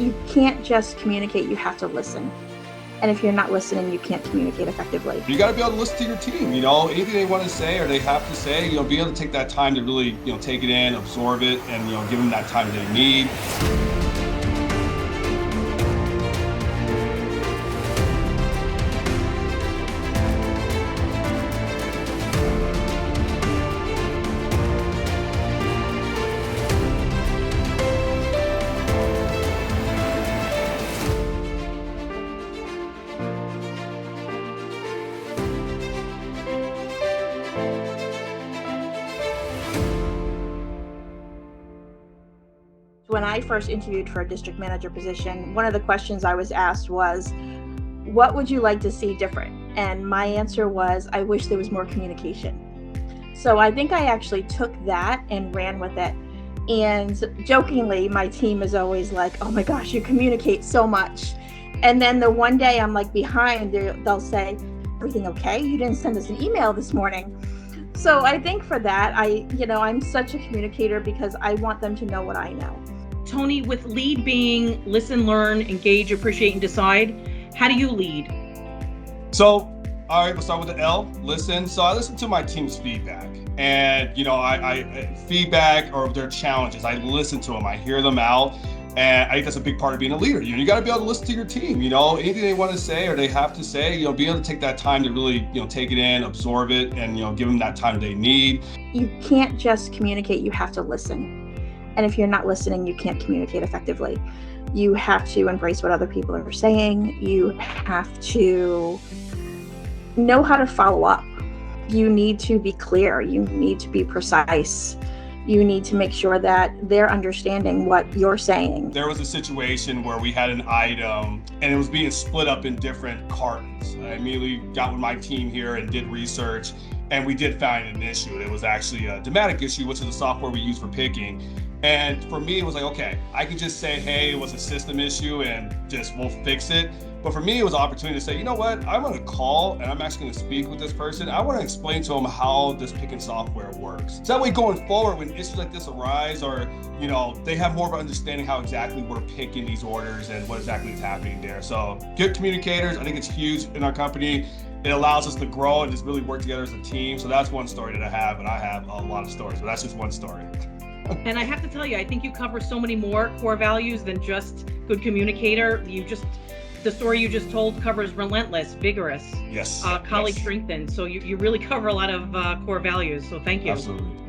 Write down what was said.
You can't just communicate, you have to listen. And if you're not listening, you can't communicate effectively. You got to be able to listen to your team, anything they want to say or they have to say, be able to take that time to really, take it in, absorb it, and, give them that time they need. When I first interviewed for a district manager position, one of the questions I was asked was, what would you like to see different? And my answer was, I wish there was more communication. So I think I actually took that and ran with it. And jokingly, my team is always like, oh my gosh, you communicate so much. And then the one day I'm like behind, they'll say, everything okay? You didn't send us an email this morning. So I think for that, I'm such a communicator because I want them to know what I know. Tony, with lead being listen, learn, engage, appreciate, and decide, how do you lead? So, all right, we'll start with the L, listen. So I listen to my team's feedback and, I feedback or their challenges. I listen to them, I hear them out. And I think that's a big part of being a leader. You got to be able to listen to your team, anything they want to say or they have to say, be able to take that time to really, take it in, absorb it, and, give them that time they need. You can't just communicate, you have to listen. And if you're not listening, you can't communicate effectively. You have to embrace what other people are saying. You have to know how to follow up. You need to be clear. You need to be precise. You need to make sure that they're understanding what you're saying. There was a situation where we had an item and it was being split up in different cartons. I immediately got with my team here and did research, and we did find an issue. It was actually a Dematic issue, which is the software we use for picking. And for me, it was like, okay, I could just say, hey, it was a system issue and just we'll fix it. But for me, it was an opportunity to say, you know what, I'm gonna call and I'm actually gonna speak with this person. I wanna explain to them how this picking software works. So that way going forward, when issues like this arise or, they have more of an understanding how exactly we're picking these orders and what exactly is happening there. So good communicators, I think it's huge in our company. It allows us to grow and just really work together as a team. So that's one story that I have, and I have a lot of stories, but that's just one story. And I have to tell you, I think you cover so many more core values than just good communicator. The story you just told covers Relentless, Vigorous, yes, colleague yes. strengthened. So you really cover a lot of core values. So thank you. Absolutely.